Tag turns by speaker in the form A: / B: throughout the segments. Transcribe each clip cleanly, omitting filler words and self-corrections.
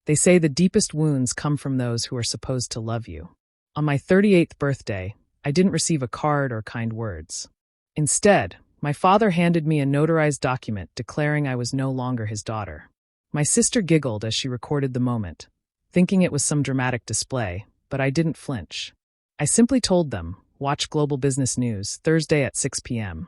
A: They say the deepest wounds come from those who are supposed to love you. On my 38th birthday, I didn't receive a card or kind words. Instead, my father handed me a notarized document declaring I was no longer his daughter. My sister giggled as she recorded the moment, thinking it was some dramatic display, but I didn't flinch. I simply told them, watch Global Business News, Thursday at 6 p.m.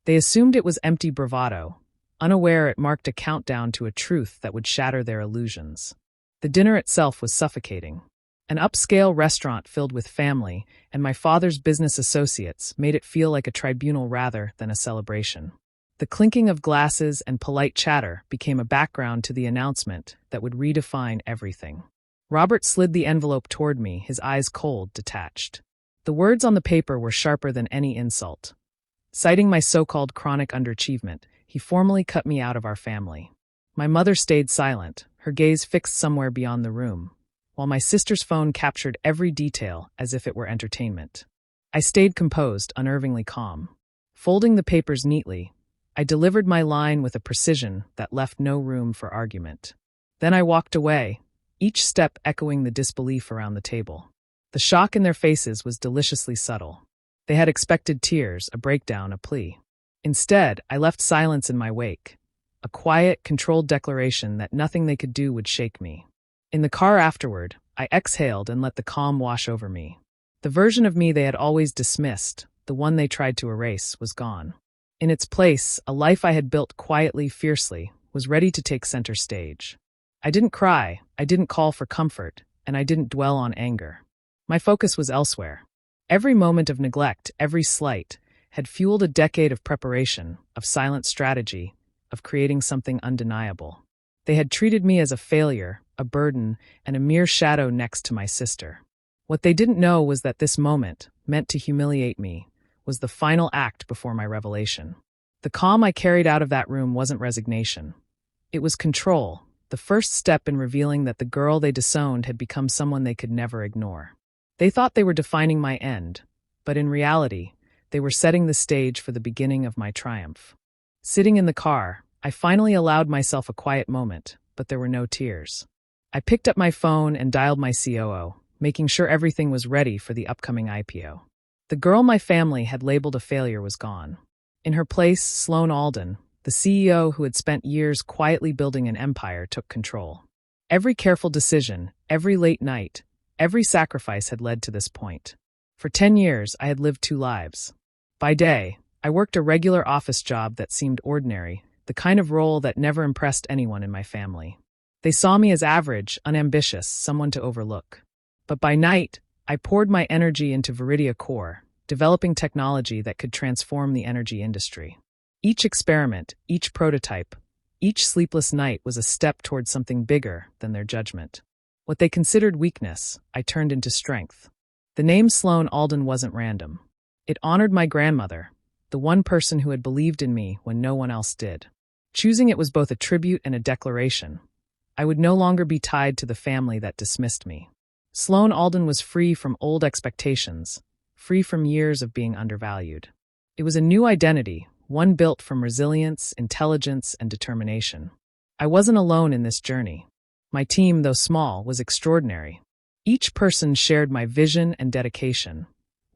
A: They assumed it was empty bravado, unaware it marked a countdown to a truth that would shatter their illusions. The dinner itself was suffocating. An upscale restaurant filled with family and my father's business associates made it feel like a tribunal rather than a celebration. The clinking of glasses and polite chatter became a background to the announcement that would redefine everything. Robert slid the envelope toward me, his eyes cold, detached. The words on the paper were sharper than any insult. Citing my so-called chronic underachievement, he formally cut me out of our family. My mother stayed silent, her gaze fixed somewhere beyond the room, while my sister's phone captured every detail as if it were entertainment. I stayed composed, unnervingly calm. Folding the papers neatly, I delivered my line with a precision that left no room for argument. Then I walked away, each step echoing the disbelief around the table. The shock in their faces was deliciously subtle. They had expected tears, a breakdown, a plea. Instead, I left silence in my wake, a quiet, controlled declaration that nothing they could do would shake me. In the car afterward, I exhaled and let the calm wash over me. The version of me they had always dismissed, the one they tried to erase, was gone. In its place, a life I had built quietly, fiercely, was ready to take center stage. I didn't cry, I didn't call for comfort, and I didn't dwell on anger. My focus was elsewhere. Every moment of neglect, every slight, had fueled a decade of preparation, of silent strategy, of creating something undeniable. They had treated me as a failure, a burden, and a mere shadow next to my sister. What they didn't know was that this moment, meant to humiliate me, was the final act before my revelation. The calm I carried out of that room wasn't resignation. It was control, the first step in revealing that the girl they disowned had become someone they could never ignore. They thought they were defining my end, but in reality, they were setting the stage for the beginning of my triumph. Sitting in the car, I finally allowed myself a quiet moment, but there were no tears. I picked up my phone and dialed my COO, making sure everything was ready for the upcoming IPO. The girl my family had labeled a failure was gone. In her place, Sloan Alden, the CEO who had spent years quietly building an empire, took control. Every careful decision, every late night, every sacrifice had led to this point. For 10 years, I had lived two lives. By day, I worked a regular office job that seemed ordinary, the kind of role that never impressed anyone in my family. They saw me as average, unambitious, someone to overlook. But by night, I poured my energy into Viridia Core, developing technology that could transform the energy industry. Each experiment, each prototype, each sleepless night was a step toward something bigger than their judgment. What they considered weakness, I turned into strength. The name Sloan Alden wasn't random. It honored my grandmother, the one person who had believed in me when no one else did. Choosing it was both a tribute and a declaration. I would no longer be tied to the family that dismissed me. Sloan Alden was free from old expectations, free from years of being undervalued. It was a new identity, one built from resilience, intelligence, and determination. I wasn't alone in this journey. My team, though small, was extraordinary. Each person shared my vision and dedication,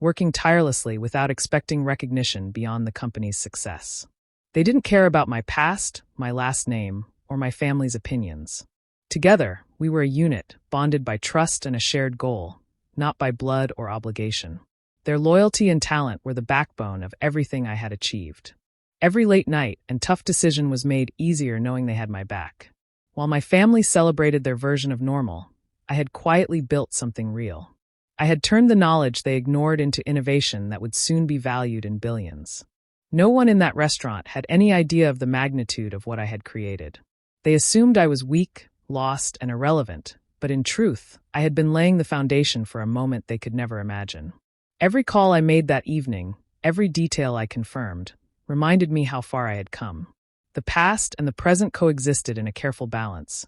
A: working tirelessly without expecting recognition beyond the company's success. They didn't care about my past, my last name, or my family's opinions. Together, we were a unit, bonded by trust and a shared goal, not by blood or obligation. Their loyalty and talent were the backbone of everything I had achieved. Every late night and tough decision was made easier knowing they had my back. While my family celebrated their version of normal, I had quietly built something real. I had turned the knowledge they ignored into innovation that would soon be valued in billions. No one in that restaurant had any idea of the magnitude of what I had created. They assumed I was weak, lost, and irrelevant, but in truth, I had been laying the foundation for a moment they could never imagine. Every call I made that evening, every detail I confirmed, reminded me how far I had come. The past and the present coexisted in a careful balance,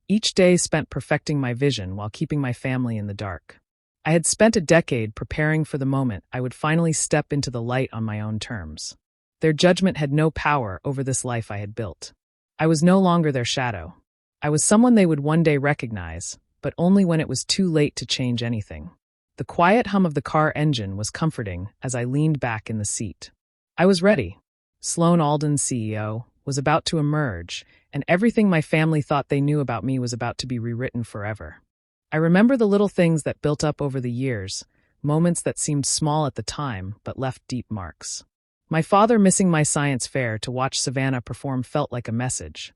A: each day spent perfecting my vision while keeping my family in the dark. I had spent a decade preparing for the moment I would finally step into the light on my own terms. Their judgment had no power over this life I had built. I was no longer their shadow. I was someone they would one day recognize, but only when it was too late to change anything. The quiet hum of the car engine was comforting as I leaned back in the seat. I was ready. Sloan Alden's CEO was about to emerge, and everything my family thought they knew about me was about to be rewritten forever. I remember the little things that built up over the years, moments that seemed small at the time but left deep marks. My father missing my science fair to watch Savannah perform felt like a message.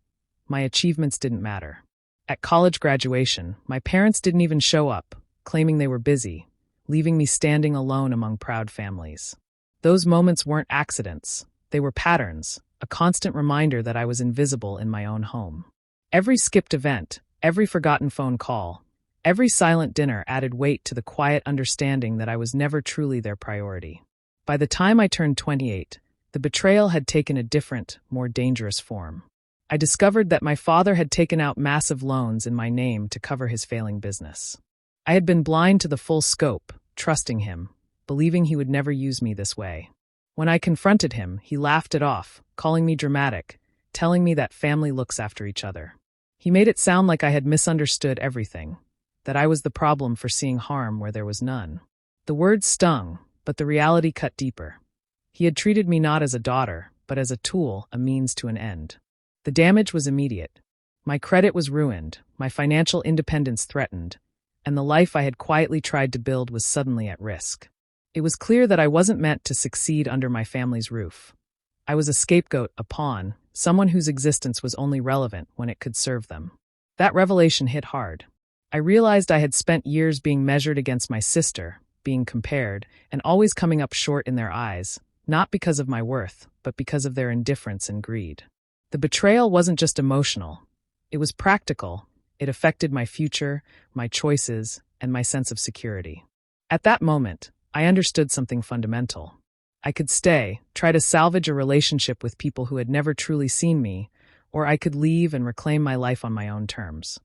A: My achievements didn't matter. At college graduation, my parents didn't even show up, claiming they were busy, leaving me standing alone among proud families. Those moments weren't accidents. They were patterns, a constant reminder that I was invisible in my own home. Every skipped event, every forgotten phone call, every silent dinner added weight to the quiet understanding that I was never truly their priority. By the time I turned 28, the betrayal had taken a different, more dangerous form. I discovered that my father had taken out massive loans in my name to cover his failing business. I had been blind to the full scope, trusting him, believing he would never use me this way. When I confronted him, he laughed it off, calling me dramatic, telling me that family looks after each other. He made it sound like I had misunderstood everything, that I was the problem for seeing harm where there was none. The words stung, but the reality cut deeper. He had treated me not as a daughter, but as a tool, a means to an end. The damage was immediate. My credit was ruined, my financial independence threatened, and the life I had quietly tried to build was suddenly at risk. It was clear that I wasn't meant to succeed under my family's roof. I was a scapegoat, a pawn, someone whose existence was only relevant when it could serve them. That revelation hit hard. I realized I had spent years being measured against my sister, being compared, and always coming up short in their eyes, not because of my worth, but because of their indifference and greed. The betrayal wasn't just emotional. It was practical. It affected my future, my choices, and my sense of security. At that moment, I understood something fundamental. I could stay, try to salvage a relationship with people who had never truly seen me, or I could leave and reclaim my life on my own terms.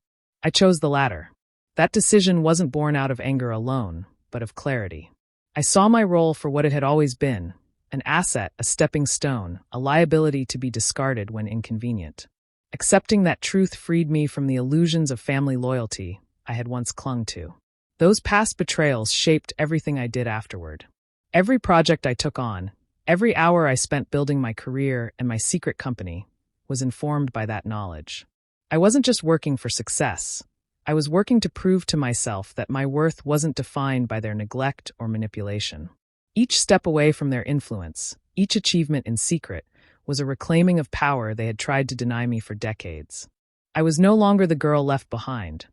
A: I chose the latter. That decision wasn't born out of anger alone, but of clarity. I saw my role for what it had always been, an asset, a stepping stone, a liability to be discarded when inconvenient. Accepting that truth freed me from the illusions of family loyalty I had once clung to. Those past betrayals shaped everything I did afterward. Every project I took on, every hour I spent building my career and my secret company, was informed by that knowledge. I wasn't just working for success. I was working to prove to myself that my worth wasn't defined by their neglect or manipulation. Each step away from their influence, each achievement in secret, was a reclaiming of power they had tried to deny me for decades. I was no longer the girl left behind.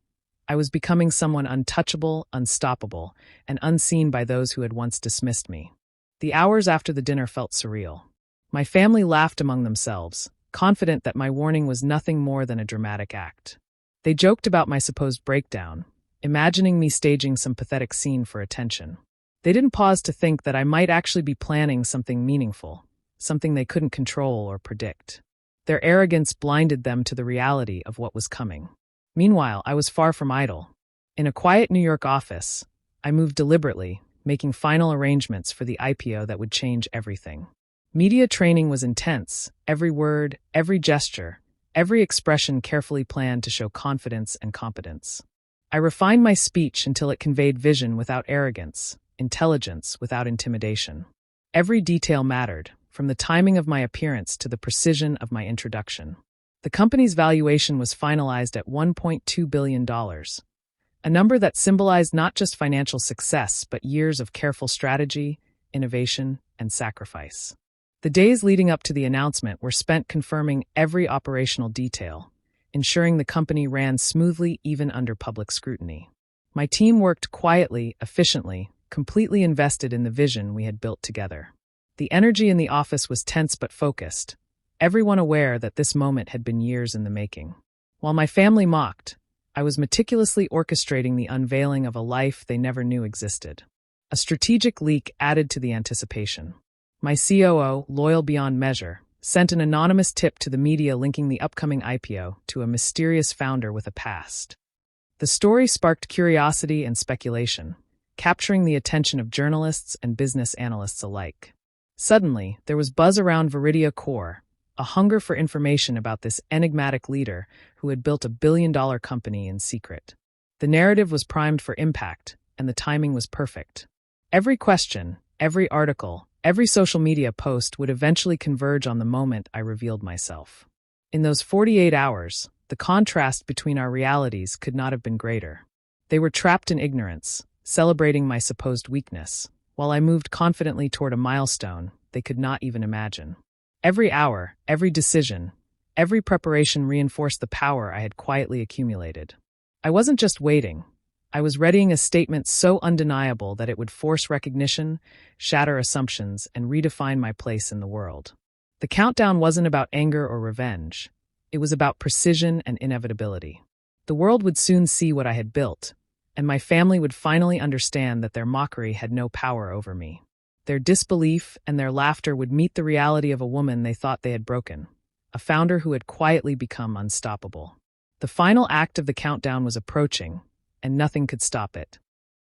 A: I was becoming someone untouchable, unstoppable, and unseen by those who had once dismissed me. The hours after the dinner felt surreal. My family laughed among themselves, confident that my warning was nothing more than a dramatic act. They joked about my supposed breakdown, imagining me staging some pathetic scene for attention. They didn't pause to think that I might actually be planning something meaningful, something they couldn't control or predict. Their arrogance blinded them to the reality of what was coming. Meanwhile, I was far from idle. In a quiet New York office, I moved deliberately, making final arrangements for the IPO that would change everything. Media training was intense, every word, every gesture, every expression carefully planned to show confidence and competence. I refined my speech until it conveyed vision without arrogance, intelligence without intimidation. Every detail mattered, from the timing of my appearance to the precision of my introduction. The company's valuation was finalized at $1.2 billion, a number that symbolized not just financial success but years of careful strategy, innovation, and sacrifice. The days leading up to the announcement were spent confirming every operational detail, ensuring the company ran smoothly even under public scrutiny. My team worked quietly, efficiently, completely invested in the vision we had built together. The energy in the office was tense but focused, everyone aware that this moment had been years in the making. While my family mocked, I was meticulously orchestrating the unveiling of a life they never knew existed. A strategic leak added to the anticipation. My COO, loyal beyond measure, sent an anonymous tip to the media linking the upcoming IPO to a mysterious founder with a past. The story sparked curiosity and speculation, capturing the attention of journalists and business analysts alike. Suddenly, there was buzz around Viridia Core, a hunger for information about this enigmatic leader who had built a billion-dollar company in secret. The narrative was primed for impact, and the timing was perfect. Every question, every article, every social media post would eventually converge on the moment I revealed myself. In those 48 hours, the contrast between our realities could not have been greater. They were trapped in ignorance, celebrating my supposed weakness, while I moved confidently toward a milestone they could not even imagine. Every hour, every decision, every preparation reinforced the power I had quietly accumulated. I wasn't just waiting. I was readying a statement so undeniable that it would force recognition, shatter assumptions, and redefine my place in the world. The countdown wasn't about anger or revenge. It was about precision and inevitability. The world would soon see what I had built, and my family would finally understand that their mockery had no power over me. Their disbelief and their laughter would meet the reality of a woman they thought they had broken, a founder who had quietly become unstoppable. The final act of the countdown was approaching, and nothing could stop it.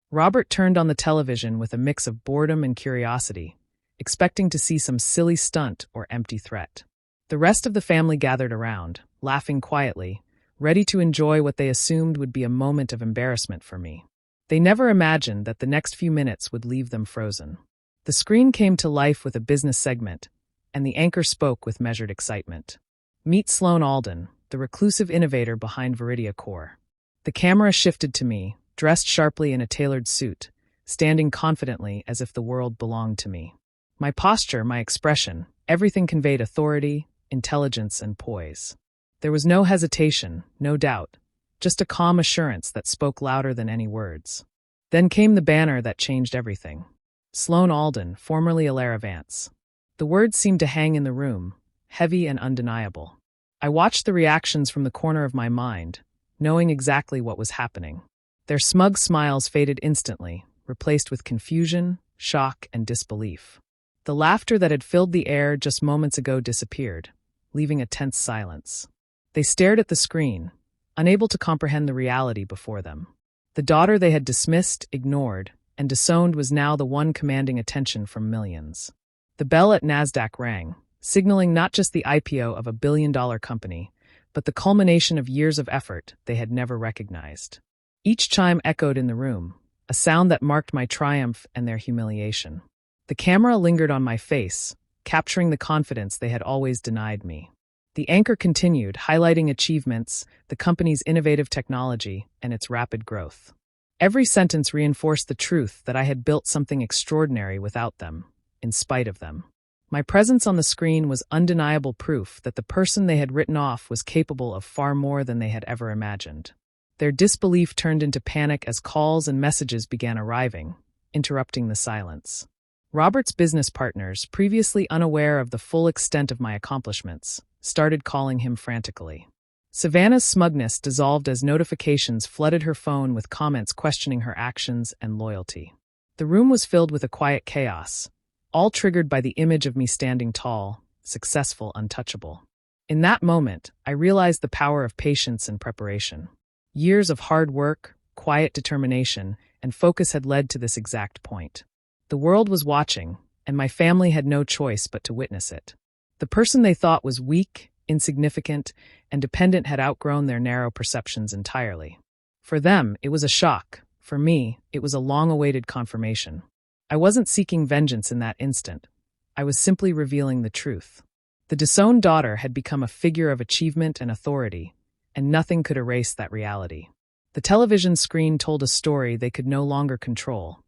A: Robert turned on the television with a mix of boredom and curiosity, expecting to see some silly stunt or empty threat. The rest of the family gathered around, laughing quietly, ready to enjoy what they assumed would be a moment of embarrassment for me. They never imagined that the next few minutes would leave them frozen. The screen came to life with a business segment, and the anchor spoke with measured excitement. Meet Sloan Alden, the reclusive innovator behind Viridia Core. The camera shifted to me, dressed sharply in a tailored suit, standing confidently as if the world belonged to me. My posture, my expression, everything conveyed authority, intelligence, and poise. There was no hesitation, no doubt, just a calm assurance that spoke louder than any words. Then came the banner that changed everything. Sloan Alden, formerly Alara Vance. The words seemed to hang in the room, heavy and undeniable. I watched the reactions from the corner of my mind, knowing exactly what was happening. Their smug smiles faded instantly, replaced with confusion, shock, and disbelief. The laughter that had filled the air just moments ago disappeared, leaving a tense silence. They stared at the screen, unable to comprehend the reality before them. The daughter they had dismissed, ignored, and disowned was now the one commanding attention from millions. The bell at NASDAQ rang, signaling not just the IPO of a billion-dollar company, but the culmination of years of effort they had never recognized. Each chime echoed in the room, a sound that marked my triumph and their humiliation. The camera lingered on my face, capturing the confidence they had always denied me. The anchor continued, highlighting achievements, the company's innovative technology, and its rapid growth. Every sentence reinforced the truth that I had built something extraordinary without them, in spite of them. My presence on the screen was undeniable proof that the person they had written off was capable of far more than they had ever imagined. Their disbelief turned into panic as calls and messages began arriving, interrupting the silence. Robert's business partners, previously unaware of the full extent of my accomplishments, started calling him frantically. Savannah's smugness dissolved as notifications flooded her phone with comments questioning her actions and loyalty. The room was filled with a quiet chaos, all triggered by the image of me standing tall, successful, untouchable. In that moment, I realized the power of patience and preparation. Years of hard work, quiet determination, and focus had led to this exact point. The world was watching, and my family had no choice but to witness it. The person they thought was weak, insignificant, and dependent had outgrown their narrow perceptions entirely. For them, it was a shock. For me, it was a long-awaited confirmation. I wasn't seeking vengeance in that instant. I was simply revealing the truth. The disowned daughter had become a figure of achievement and authority, and nothing could erase that reality. The television screen told a story they could no longer control,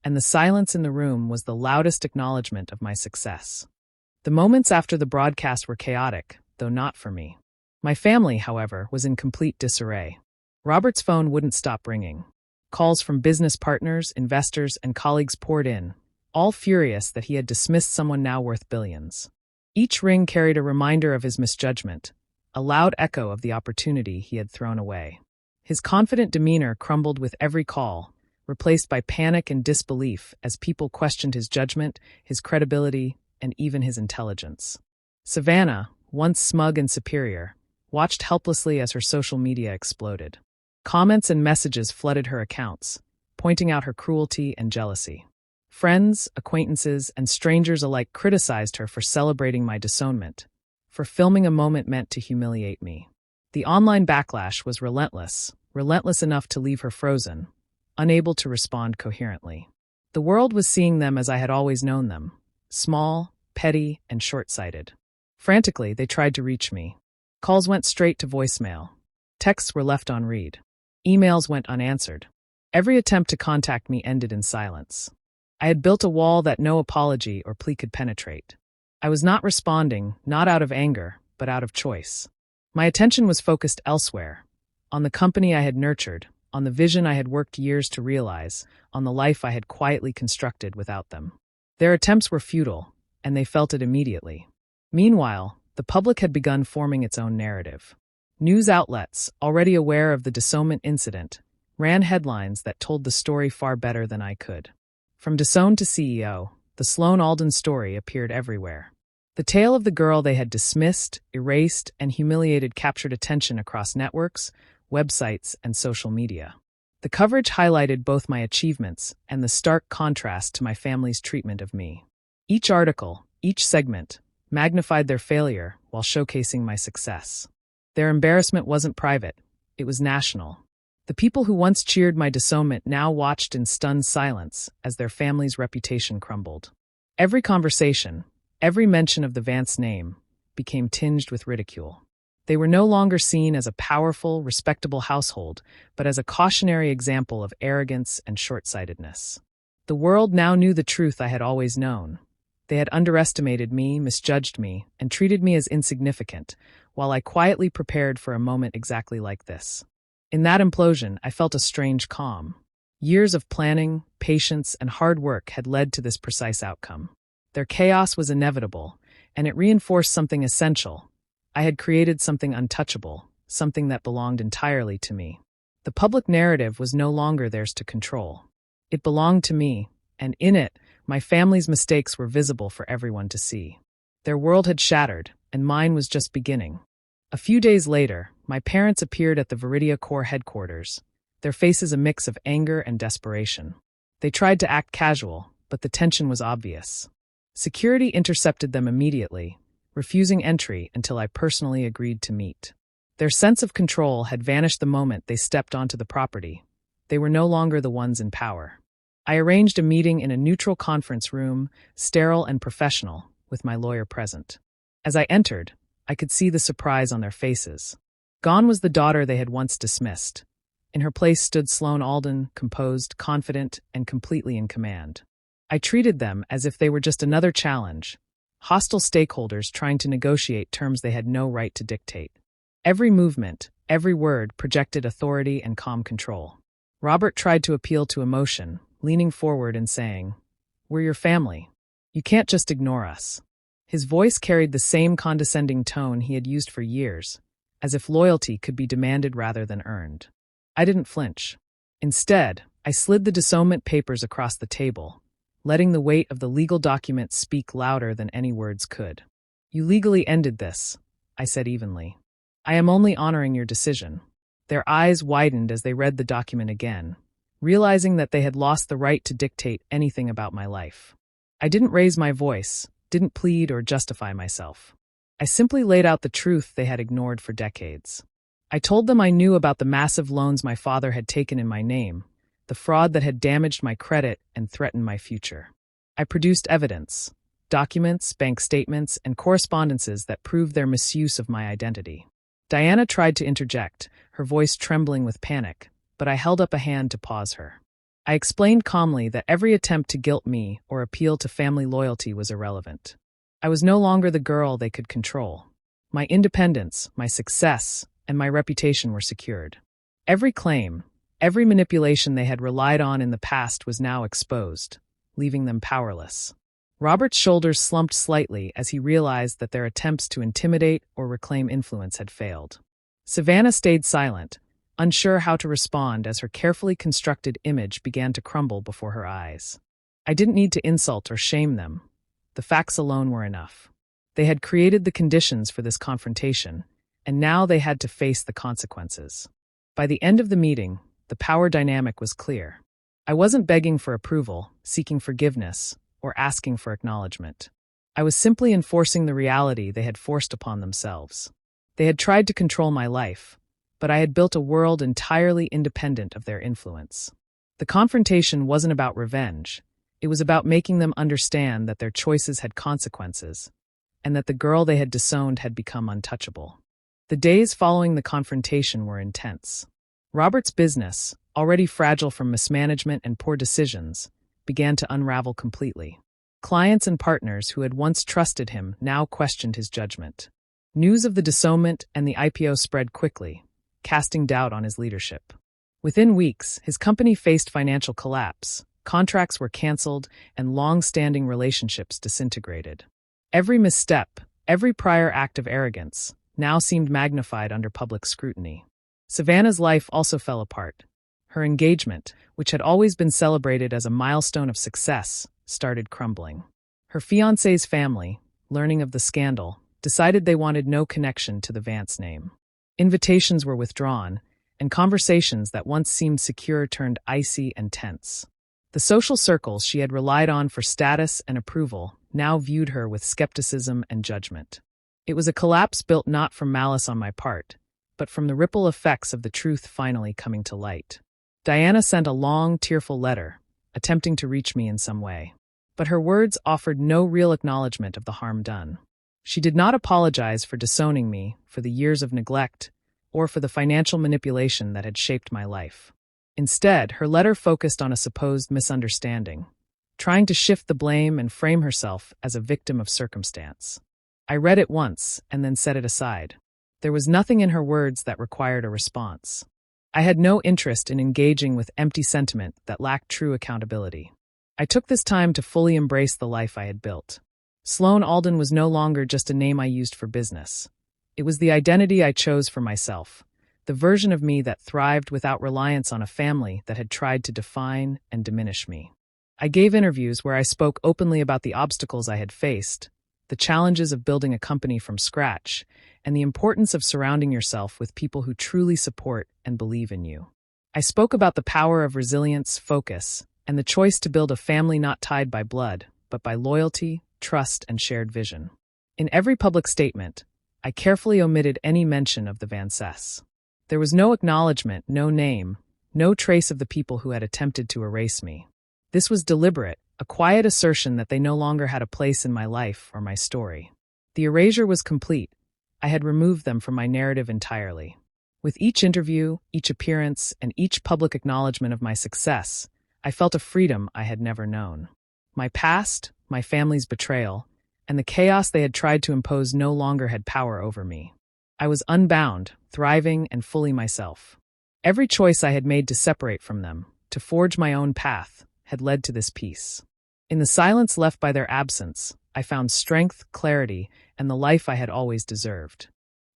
A: and the silence in the room was the loudest acknowledgement of my success. The moments after the broadcast were chaotic, though not for me. My family, however, was in complete disarray. Robert's phone wouldn't stop ringing. Calls from business partners, investors, and colleagues poured in, all furious that he had dismissed someone now worth billions. Each ring carried a reminder of his misjudgment, a loud echo of the opportunity he had thrown away. His confident demeanor crumbled with every call, replaced by panic and disbelief as people questioned his judgment, his credibility, and even his intelligence. Savannah, once smug and superior, watched helplessly as her social media exploded. Comments and messages flooded her accounts, pointing out her cruelty and jealousy. Friends, acquaintances, and strangers alike criticized her for celebrating my disownment, for filming a moment meant to humiliate me. The online backlash was relentless enough to leave her frozen, unable to respond coherently. The world was seeing them as I had always known them, small, petty, and short-sighted. Frantically, they tried to reach me. Calls went straight to voicemail. Texts were left on read. Emails went unanswered. Every attempt to contact me ended in silence. I had built a wall that no apology or plea could penetrate. I was not responding, not out of anger, but out of choice. My attention was focused elsewhere, on the company I had nurtured, on the vision I had worked years to realize, on the life I had quietly constructed without them. Their attempts were futile, and they felt it immediately. Meanwhile, the public had begun forming its own narrative. News outlets, already aware of the Disownment incident, ran headlines that told the story far better than I could. From disowned to CEO, the Sloan Alden story appeared everywhere. The tale of the girl they had dismissed, erased, and humiliated captured attention across networks, websites, and social media. The coverage highlighted both my achievements and the stark contrast to my family's treatment of me. Each article, each segment, magnified their failure while showcasing my success. Their embarrassment wasn't private, it was national. The people who once cheered my disownment now watched in stunned silence as their family's reputation crumbled. Every conversation, every mention of the Vance name, became tinged with ridicule. They were no longer seen as a powerful, respectable household, but as a cautionary example of arrogance and short-sightedness. The world now knew the truth I had always known. They had underestimated me, misjudged me, and treated me as insignificant, while I quietly prepared for a moment exactly like this. In that implosion, I felt a strange calm. Years of planning, patience, and hard work had led to this precise outcome. Their chaos was inevitable, and it reinforced something essential. I had created something untouchable, something that belonged entirely to me. The public narrative was no longer theirs to control. It belonged to me, and in it, my family's mistakes were visible for everyone to see. Their world had shattered, and mine was just beginning. A few days later, my parents appeared at the Viridia Corps headquarters, their faces a mix of anger and desperation. They tried to act casual, but the tension was obvious. Security intercepted them immediately, refusing entry until I personally agreed to meet. Their sense of control had vanished the moment they stepped onto the property. They were no longer the ones in power. I arranged a meeting in a neutral conference room, sterile and professional, with my lawyer present. As I entered, I could see the surprise on their faces. Gone was the daughter they had once dismissed. In her place stood Sloan Alden, composed, confident, and completely in command. I treated them as if they were just another challenge, hostile stakeholders trying to negotiate terms they had no right to dictate. Every movement, every word projected authority and calm control. Robert tried to appeal to emotion, leaning forward and saying, "We're your family. You can't just ignore us." His voice carried the same condescending tone he had used for years, as if loyalty could be demanded rather than earned. I didn't flinch. Instead, I slid the disownment papers across the table, letting the weight of the legal document speak louder than any words could. "You legally ended this," I said evenly. "I am only honoring your decision." Their eyes widened as they read the document again, realizing that they had lost the right to dictate anything about my life. I didn't raise my voice, didn't plead or justify myself. I simply laid out the truth they had ignored for decades. I told them I knew about the massive loans my father had taken in my name, the fraud that had damaged my credit and threatened my future. I produced evidence, documents, bank statements, and correspondences that proved their misuse of my identity. Diana tried to interject, her voice trembling with panic, but I held up a hand to pause her. I explained calmly that every attempt to guilt me or appeal to family loyalty was irrelevant. I was no longer the girl they could control. My independence, my success, and my reputation were secured. Every claim, every manipulation they had relied on in the past was now exposed, leaving them powerless. Robert's shoulders slumped slightly as he realized that their attempts to intimidate or reclaim influence had failed. Savannah stayed silent, unsure how to respond as her carefully constructed image began to crumble before her eyes. I didn't need to insult or shame them. The facts alone were enough. They had created the conditions for this confrontation, and now they had to face the consequences. By the end of the meeting, the power dynamic was clear. I wasn't begging for approval, seeking forgiveness, or asking for acknowledgement. I was simply enforcing the reality they had forced upon themselves. They had tried to control my life, but I had built a world entirely independent of their influence. The confrontation wasn't about revenge. It was about making them understand that their choices had consequences, and that the girl they had disowned had become untouchable. The days following the confrontation were intense. Robert's business, already fragile from mismanagement and poor decisions, began to unravel completely. Clients and partners who had once trusted him now questioned his judgment. News of the disownment and the IPO spread quickly, casting doubt on his leadership. Within weeks, his company faced financial collapse, contracts were canceled, and long-standing relationships disintegrated. Every misstep, every prior act of arrogance, now seemed magnified under public scrutiny. Savannah's life also fell apart. Her engagement, which had always been celebrated as a milestone of success, started crumbling. Her fiancé's family, learning of the scandal, decided they wanted no connection to the Vance name. Invitations were withdrawn, and conversations that once seemed secure turned icy and tense. The social circles she had relied on for status and approval now viewed her with skepticism and judgment. It was a collapse built not from malice on my part, but from the ripple effects of the truth finally coming to light. Diana sent a long, tearful letter, attempting to reach me in some way. But her words offered no real acknowledgement of the harm done. She did not apologize for disowning me, for the years of neglect, or for the financial manipulation that had shaped my life. Instead, her letter focused on a supposed misunderstanding, trying to shift the blame and frame herself as a victim of circumstance. I read it once and then set it aside. There was nothing in her words that required a response. I had no interest in engaging with empty sentiment that lacked true accountability. I took this time to fully embrace the life I had built. Sloan Alden was no longer just a name I used for business. It was the identity I chose for myself, the version of me that thrived without reliance on a family that had tried to define and diminish me. I gave interviews where I spoke openly about the obstacles I had faced, the challenges of building a company from scratch, and the importance of surrounding yourself with people who truly support and believe in you. I spoke about the power of resilience, focus, and the choice to build a family not tied by blood, but by loyalty, trust, and shared vision. In every public statement, I carefully omitted any mention of the Vances. There was no acknowledgement, no name, no trace of the people who had attempted to erase me. This was deliberate, a quiet assertion that they no longer had a place in my life or my story. The erasure was complete. I had removed them from my narrative entirely. With each interview, each appearance, and each public acknowledgement of my success, I felt a freedom I had never known. My past, my family's betrayal, and the chaos they had tried to impose no longer had power over me. I was unbound, thriving, and fully myself. Every choice I had made to separate from them, to forge my own path, had led to this peace. In the silence left by their absence, I found strength, clarity, and the life I had always deserved.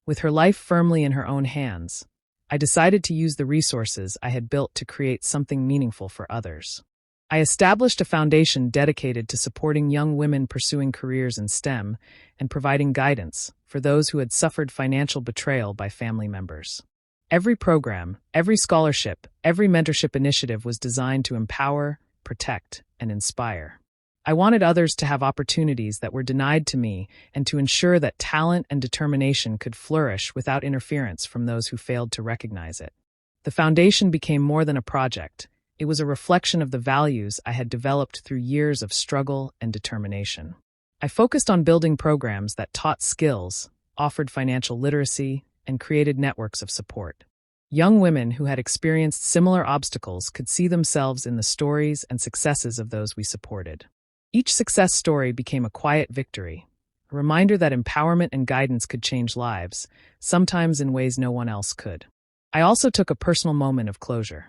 A: With her life firmly in her own hands, I decided to use the resources I had built to create something meaningful for others. I established a foundation dedicated to supporting young women pursuing careers in STEM and providing guidance for those who had suffered financial betrayal by family members. Every program, every scholarship, every mentorship initiative was designed to empower, protect, and inspire. I wanted others to have opportunities that were denied to me and to ensure that talent and determination could flourish without interference from those who failed to recognize it. The foundation became more than a project. It was a reflection of the values I had developed through years of struggle and determination. I focused on building programs that taught skills, offered financial literacy, and created networks of support. Young women who had experienced similar obstacles could see themselves in the stories and successes of those we supported. Each success story became a quiet victory, a reminder that empowerment and guidance could change lives, sometimes in ways no one else could. I also took a personal moment of closure.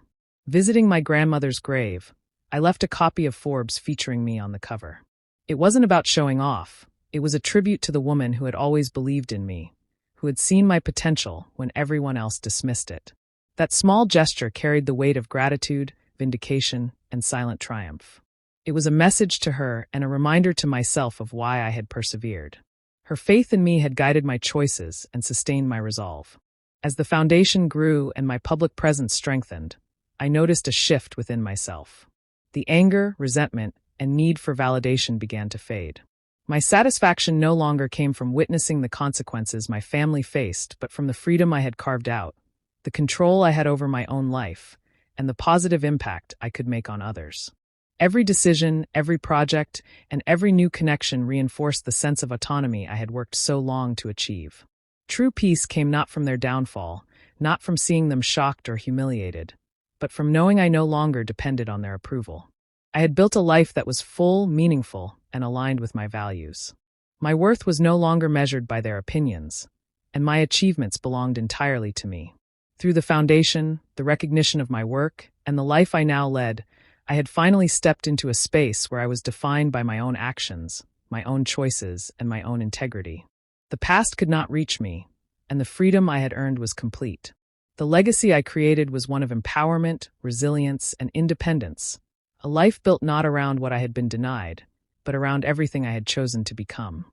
A: Visiting my grandmother's grave, I left a copy of Forbes featuring me on the cover. It wasn't about showing off. It was a tribute to the woman who had always believed in me, who had seen my potential when everyone else dismissed it. That small gesture carried the weight of gratitude, vindication, and silent triumph. It was a message to her and a reminder to myself of why I had persevered. Her faith in me had guided my choices and sustained my resolve. As the foundation grew and my public presence strengthened, I noticed a shift within myself. The anger, resentment, and need for validation began to fade. My satisfaction no longer came from witnessing the consequences my family faced, but from the freedom I had carved out, the control I had over my own life, and the positive impact I could make on others. Every decision, every project, and every new connection reinforced the sense of autonomy I had worked so long to achieve. True peace came not from their downfall, not from seeing them shocked or humiliated, but from knowing I no longer depended on their approval. I had built a life that was full, meaningful, and aligned with my values. My worth was no longer measured by their opinions, and my achievements belonged entirely to me. Through the foundation, the recognition of my work, and the life I now led, I had finally stepped into a space where I was defined by my own actions, my own choices, and my own integrity. The past could not reach me, and the freedom I had earned was complete. The legacy I created was one of empowerment, resilience, and independence, a life built not around what I had been denied, but around everything I had chosen to become.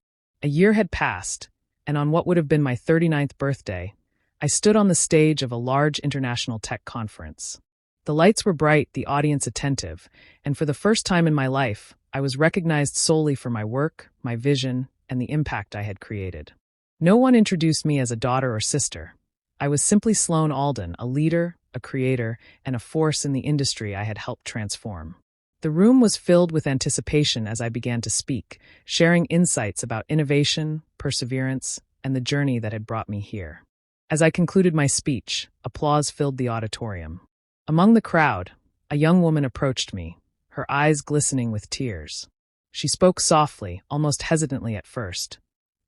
A: A year had passed, and on what would have been my 39th birthday, I stood on the stage of a large international tech conference. The lights were bright, the audience attentive, and for the first time in my life, I was recognized solely for my work, my vision, and the impact I had created. No one introduced me as a daughter or sister. I was simply Sloan Alden, a leader, a creator, and a force in the industry I had helped transform. The room was filled with anticipation as I began to speak, sharing insights about innovation, perseverance, and the journey that had brought me here. As I concluded my speech, applause filled the auditorium. Among the crowd, a young woman approached me, her eyes glistening with tears. She spoke softly, almost hesitantly at first.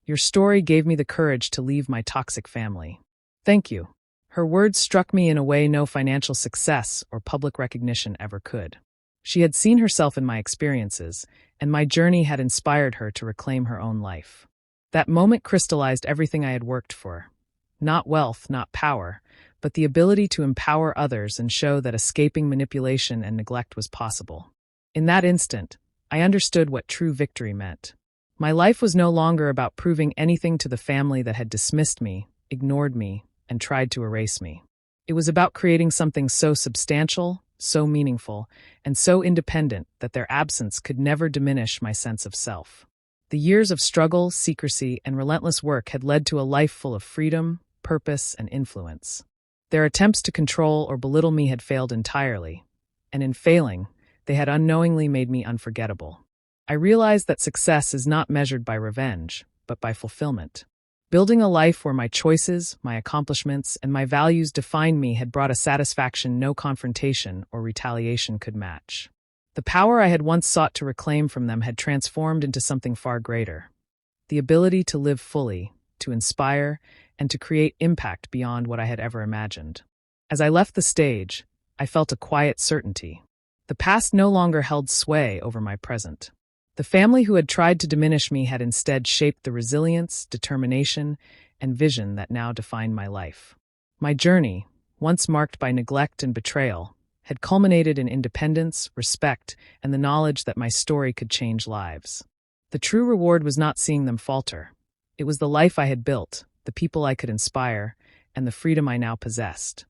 A: "Your story gave me the courage to leave my toxic family. Thank you." Her words struck me in a way no financial success or public recognition ever could. She had seen herself in my experiences, and my journey had inspired her to reclaim her own life. That moment crystallized everything I had worked for. Not wealth, not power, but the ability to empower others and show that escaping manipulation and neglect was possible. In that instant, I understood what true victory meant. My life was no longer about proving anything to the family that had dismissed me, ignored me, and tried to erase me. It was about creating something so substantial, so meaningful, and so independent that their absence could never diminish my sense of self. The years of struggle, secrecy, and relentless work had led to a life full of freedom, purpose, and influence. Their attempts to control or belittle me had failed entirely, and in failing, they had unknowingly made me unforgettable. I realized that success is not measured by revenge, but by fulfillment. Building a life where my choices, my accomplishments, and my values defined me had brought a satisfaction no confrontation or retaliation could match. The power I had once sought to reclaim from them had transformed into something far greater. The ability to live fully, to inspire, and to create impact beyond what I had ever imagined. As I left the stage, I felt a quiet certainty. The past no longer held sway over my present. The family who had tried to diminish me had instead shaped the resilience, determination, and vision that now defined my life. My journey, once marked by neglect and betrayal, had culminated in independence, respect, and the knowledge that my story could change lives. The true reward was not seeing them falter. It was the life I had built, the people I could inspire, and the freedom I now possessed.